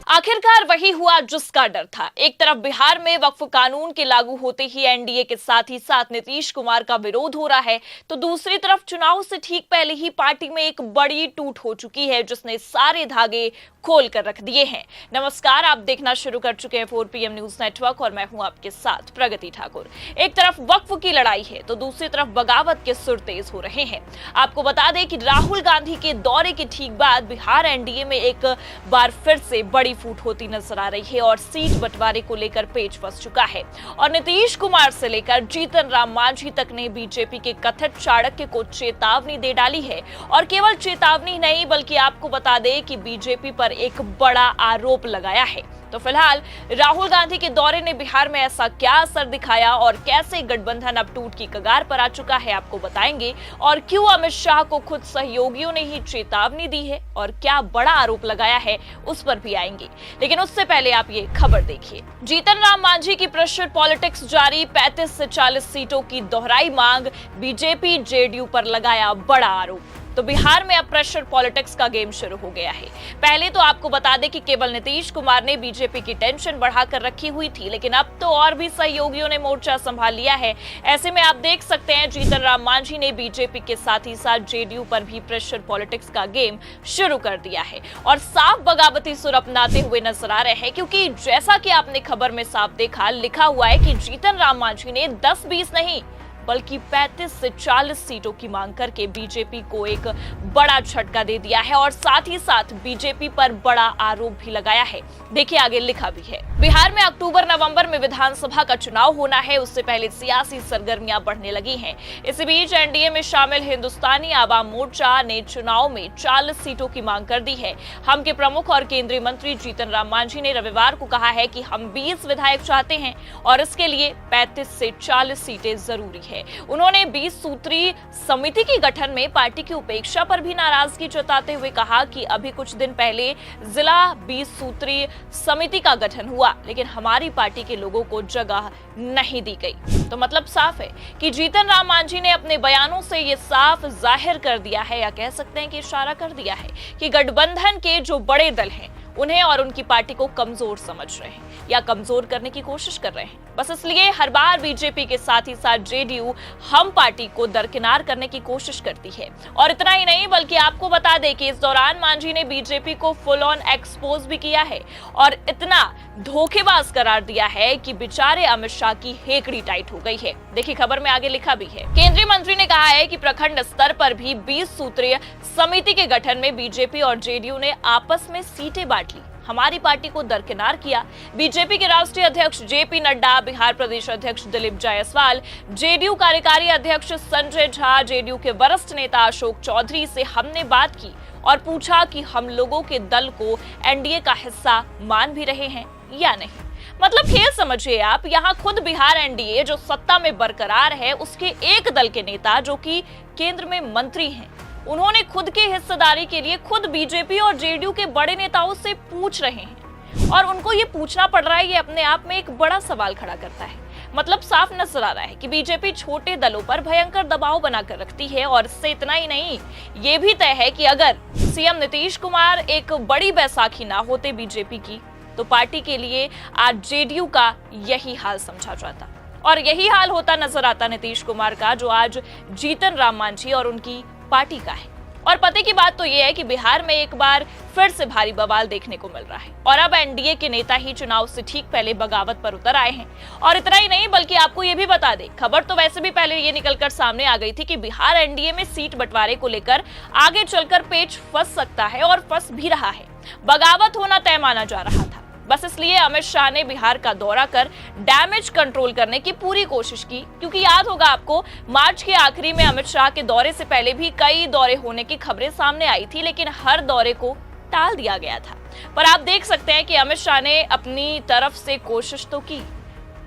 आखिरकार वही हुआ जिसका डर था। एक तरफ बिहार में वक्फ कानून के लागू होते ही एनडीए के साथ नीतीश कुमार का विरोध हो रहा है, तो दूसरी तरफ चुनाव से ठीक पहले ही पार्टी में एक बड़ी टूट हो चुकी है जिसने सारे धागे खोल कर रख दिए हैं। नमस्कार, आप देखना शुरू कर चुके हैं 4PM न्यूज नेटवर्क और मैं हूं आपके साथ प्रगति ठाकुर। एक तरफ वक्फ की लड़ाई है तो दूसरी तरफ बगावत के सुर तेज हो रहे हैं। आपको बता दें कि राहुल गांधी के दौरे के ठीक बाद बिहार एनडीए में एक बार फिर से बड़ी फूट होती नजर आ रही है और सीट बंटवारे को लेकर पेच फंस चुका है। और नीतीश कुमार से लेकर जीतन राम मांझी तक ने बीजेपी के कथित चाणक्य को चेतावनी दे डाली है। और केवल चेतावनी नहीं बल्कि आपको बता दें कि बीजेपी पर एक बड़ा आरोप लगाया है। तो फिलहाल राहुल गांधी के दौरे ने बिहार में ऐसा क्या असर दिखाया और कैसे गठबंधन अब टूट की कगार पर आ चुका है, आपको बताएंगे। और क्यों अमित शाह को खुद सहयोगियों ने ही चेतावनी दी है और क्या बड़ा आरोप लगाया है, उस पर भी आएंगे। लेकिन उससे पहले आप ये खबर देखिए। जीतन राम मांझी की प्रेशर पॉलिटिक्स जारी, 35 से 40 सीटों की दोहराई मांग, बीजेपी जेडीयू पर लगाया बड़ा आरोप। तो बिहार में अब प्रेशर पॉलिटिक्स का गेम शुरू हो गया है। पहले तो आपको बता दें कि केवल नीतीश कुमार ने बीजेपी की टेंशन बढ़ाकर रखी हुई थी, लेकिन अब तो और भी सहयोगियों ने मोर्चा संभाल लिया है। ऐसे में आप देख सकते हैं जीतन राम मांझी ने बीजेपी के साथ ही साथ जेडीयू पर भी प्रेशर पॉलिटिक्स का गेम शुरू कर दिया है और साफ बगावती सुर अपनाते हुए नजर आ रहे हैं, क्योंकि जैसा कि आपने खबर में साफ देखा, लिखा हुआ है कि जीतन राम मांझी ने 10-20 नहीं बल्कि 35 से 40 सीटों की मांग करके बीजेपी को एक बड़ा झटका दे दिया है और साथ ही साथ बीजेपी पर बड़ा आरोप भी लगाया है। देखिए आगे लिखा भी है। बिहार में अक्टूबर-नवंबर में विधानसभा का चुनाव होना है, उससे पहले सियासी सरगर्मियां बढ़ने लगी हैं। इसी बीच एनडीए में शामिल हिंदुस्तानी आवाम मोर्चा ने चुनाव में 40 सीटों की मांग कर दी है। हम के प्रमुख और केंद्रीय मंत्री जीतन राम मांझी ने रविवार को कहा है कि हम 20 विधायक चाहते हैं और इसके लिए 35 से 40 सीटें जरूरी है। उन्होंने 20 सूत्री समिति के गठन में पार्टी की उपेक्षा पर भी नाराजगी जताते हुए कहा कि अभी कुछ दिन पहले जिला 20 सूत्री समिति का गठन हुआ, लेकिन हमारी पार्टी के लोगों को जगह नहीं दी गई। तो मतलब साफ है कि जीतन राम मांझी ने अपने बयानों से ये साफ जाहिर कर दिया है, या कह सकते हैं कि इशारा कर दिया है कि गठबंधन के जो बड़े दल हैं उन्हें और उनकी पार्टी को कमजोर समझ रहे हैं या कमजोर करने की कोशिश कर रहे हैं। बस इसलिए हर बार बीजेपी के साथ ही साथ जेडीयू हम पार्टी को दरकिनार करने की कोशिश करती है। और इतना ही नहीं बल्कि आपको बता दें कि इस दौरान मांझी ने बीजेपी को फुल ऑन एक्सपोज भी किया है और इतना धोखेबाज करार दिया है कि बेचारे अमित शाह की हेकड़ी टाइट हो गई है। देखिए खबर में आगे लिखा भी है। केंद्रीय मंत्री ने कहा है कि प्रखंड स्तर पर भी 20 सूत्रीय समिति के गठन में बीजेपी और जेडीयू ने आपस में सीटें बांट ली, हमारी पार्टी को दरकिनार किया। बीजेपी के राष्ट्रीय अध्यक्ष जेपी नड्डा, बिहार प्रदेश अध्यक्ष दिलीप जायसवाल, जेडीयू कार्यकारी अध्यक्ष संजय झा, जेडीयू के वरिष्ठ नेता अशोक चौधरी से हमने बात की और पूछा कि हम लोगों के दल को एनडीए का हिस्सा मान भी रहे हैं या नहीं। मतलब खेल समझिए आप, यहाँ खुद बिहार एनडीए जो सत्ता में बरकरार है उसके एक दल के नेता जो कि केंद्र में मंत्री हैं, उन्होंने खुद के हिस्सेदारी के लिए खुद बीजेपी और जेडीयू के बड़े नेताओं से पूछ रहे हैं और उनको ये पूछना पड़ रहा है। ये अपने आप में एक बड़ा सवाल खड़ा करता है। मतलब साफ नजर आ रहा है कि बीजेपी छोटे दलों पर भयंकर दबाव बनाकर रखती है। और इससे इतना ही नहीं, ये भी तय है कि अगर सीएम नीतीश कुमार एक बड़ी बैसाखी ना होते बीजेपी की, तो पार्टी के लिए आज जेडीयू का यही हाल समझा जाता और यही हाल होता नजर आता नीतीश कुमार का, जो आज जीतन राम मांझी और उनकी पार्टी का है। और पते की बात तो यह है कि बिहार में एक बार फिर से भारी बवाल देखने को मिल रहा है और अब एनडीए के नेता ही चुनाव से ठीक पहले बगावत पर उतर आए हैं। और इतना ही नहीं बल्कि आपको यह भी बता दें, खबर तो वैसे भी पहले ये निकलकर सामने आ गई थी कि बिहार एनडीए में सीट बंटवारे को लेकर आगे चलकर पेच फंस सकता है और फंस भी रहा है। बगावत होना तय माना जा रहा था। बस इसलिए अमित शाह ने बिहार का दौरा कर डैमेज कंट्रोल करने की पूरी कोशिश की, क्योंकि याद होगा आपको मार्च के आखिरी में अमित शाह के दौरे से पहले भी कई दौरे होने की खबरें सामने आई थी, लेकिन हर दौरे को टाल दिया गया था। पर आप देख सकते हैं कि अमित शाह ने अपनी तरफ से कोशिश तो की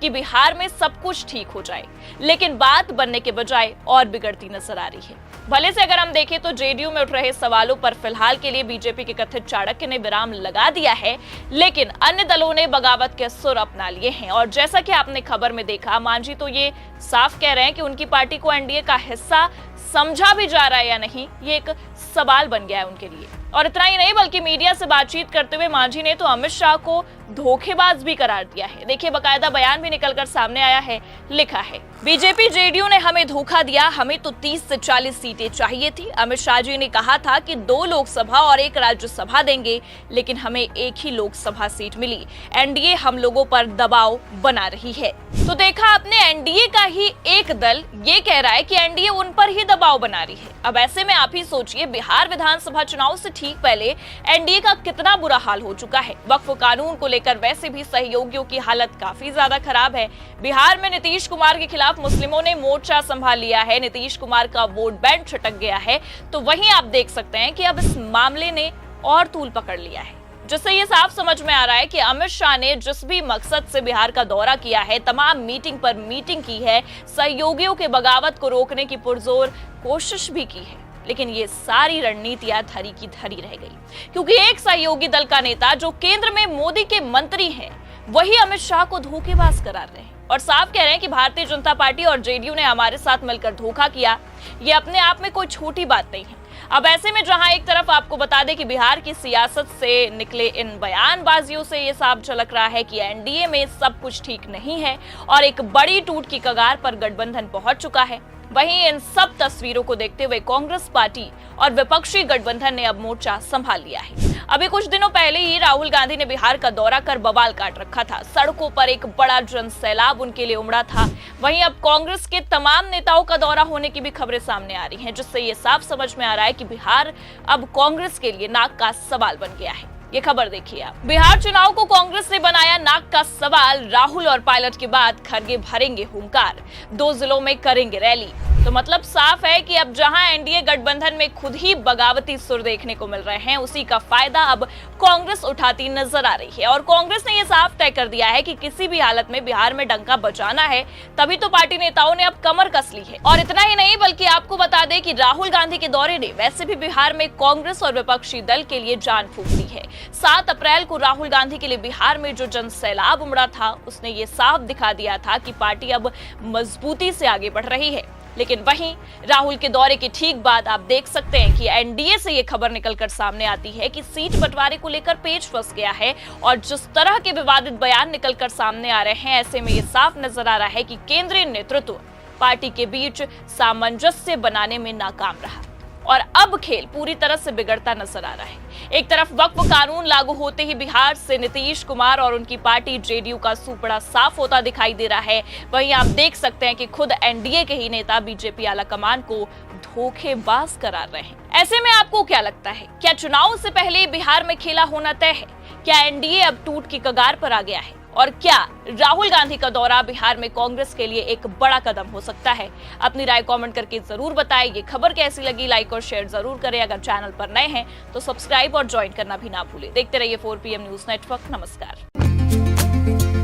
कि बिहार में सब कुछ ठीक हो जाए, लेकिन बात बनने के बजाय और बिगड़ती नजर आ रही है। भले से अगर हम देखें तो जेडीयू में उठ रहे सवालों पर फिलहाल के लिए बीजेपी के कथित चाणक्य ने विराम लगा दिया है, लेकिन अन्य दलों ने बगावत के सुर अपना लिए हैं। और जैसा कि आपने खबर में देखा, मांझी तो ये साफ कह रहे हैं कि उनकी पार्टी को एनडीए का हिस्सा समझा भी जा रहा है या नहीं, ये एक सवाल बन गया है उनके लिए। और इतना ही नहीं बल्कि मीडिया से बातचीत करते हुए मांझी ने तो अमित शाह को धोखेबाज भी करार दिया है। देखिए, बकायदा बयान भी निकलकर सामने आया है। लिखा है, बीजेपी जेडीयू ने हमें धोखा दिया, हमें तो 30 से 40 सीटें चाहिए थी। अमित शाह जी ने कहा था कि 2 लोकसभा और 1 राज्यसभा देंगे, लेकिन हमें 1 ही लोकसभा सीट मिली। एनडीए हम लोगों पर दबाव बना रही है। तो देखा आपने, एनडीए का ही एक दल ये कह रहा है कि एनडीए उन पर ही दबाव बना रही है। अब ऐसे में आप ही सोचिए, बिहार विधानसभा चुनाव से ठीक पहले एनडीए का कितना बुरा हाल हो चुका है। वक्फ कानून को लेकर वैसे भी सहयोगियों की हालत काफी ज्यादा खराब है। बिहार में नीतीश कुमार के खिलाफ मुस्लिमों ने मोर्चा संभाल लिया है। नीतीश कुमार का वोट बैंक छटक गया है। तो वहीं आप देख सकते हैं कि अब इस मामले ने और तूल पकड़ लिया है, जिससे ये साफ समझ में आ रहा है कि अमित शाह ने जिस भी मकसद से बिहार का दौरा किया है, तमाम मीटिंग पर मीटिंग की है, सहयोगियों के बगावत को रोकने की पुरजोर कोशिश भी की है, लेकिन ये सारी रणनीतियां धरी की धरी रह गई। क्योंकि एक सहयोगी दल का नेता जो केंद्र में मोदी के मंत्री हैं, वही अमित शाह को धोखेबाज करार रहे हैं और साफ कह रहे हैं कि भारतीय जनता पार्टी और जेडीयू ने हमारे साथ मिलकर धोखा किया। ये अपने आप में कोई छोटी बात नहीं है। अब ऐसे में जहां एक तरफ आपको बता दें कि बिहार की सियासत से निकले इन बयानबाजियों से ये साफ झलक रहा है कि एनडीए में सब कुछ ठीक नहीं है और एक बड़ी टूट की कगार पर गठबंधन पहुंच चुका है। वहीं इन सब तस्वीरों को देखते हुए कांग्रेस पार्टी और विपक्षी गठबंधन ने अब मोर्चा संभाल लिया है। अभी कुछ दिनों पहले ही राहुल गांधी ने बिहार का दौरा कर बवाल काट रखा था। सड़कों पर एक बड़ा जन सैलाब उनके लिए उमड़ा था। वहीं अब कांग्रेस के तमाम नेताओं का दौरा होने की भी खबरें सामने आ रही हैं, जिससे ये साफ समझ में आ रहा है कि बिहार अब कांग्रेस के लिए नाक का सवाल बन गया है। ये खबर देखिए आप। बिहार चुनाव को कांग्रेस ने बनाया नाक का सवाल। राहुल और पायलट के बाद खड़गे भरेंगे हुंकार, 2 जिलों में करेंगे रैली। तो मतलब साफ है कि अब जहां एनडीए गठबंधन में खुद ही बगावती सुर देखने को मिल रहे हैं, उसी का फायदा अब कांग्रेस उठाती नजर आ रही है। और कांग्रेस ने यह साफ तय कर दिया है कि किसी भी हालत में बिहार में डंका बजाना है, तभी तो पार्टी नेताओं ने अब कमर कस ली है। और इतना ही नहीं बल्कि आपको बता दें कि राहुल गांधी के दौरे ने वैसे भी बिहार में कांग्रेस और विपक्षी दल के लिए जान फूंक दी है। 7 अप्रैल को राहुल गांधी के लिए बिहार में जो जन सैलाब उमड़ा था, उसने ये साफ दिखा दिया था कि पार्टी अब मजबूती से आगे बढ़ रही है। लेकिन वहीं राहुल के दौरे के ठीक बाद आप देख सकते हैं कि एनडीए से ये खबर निकलकर सामने आती है कि सीट बंटवारे को लेकर पेच फंस गया है। और जिस तरह के विवादित बयान निकलकर सामने आ रहे हैं, ऐसे में ये साफ नजर आ रहा है कि केंद्रीय नेतृत्व पार्टी के बीच सामंजस्य बनाने में नाकाम रहा और अब खेल पूरी तरह से बिगड़ता नजर आ रहा है। एक तरफ वक्फ कानून लागू होते ही बिहार से नीतीश कुमार और उनकी पार्टी जेडीयू का सूपड़ा साफ होता दिखाई दे रहा है। वहीं आप देख सकते हैं कि खुद एनडीए के ही नेता बीजेपी आलाकमान को धोखेबाज करार रहे हैं। ऐसे में आपको क्या लगता है, क्या चुनाव से पहले बिहार में खेला होना तय है? क्या एनडीए अब टूट की कगार पर आ गया है? और क्या राहुल गांधी का दौरा बिहार में कांग्रेस के लिए एक बड़ा कदम हो सकता है? अपनी राय कमेंट करके जरूर बताएं। ये खबर कैसी लगी, लाइक और शेयर जरूर करें। अगर चैनल पर नए हैं तो सब्सक्राइब और ज्वाइन करना भी ना भूलें। देखते रहिए 4PM न्यूज नेटवर्क। नमस्कार।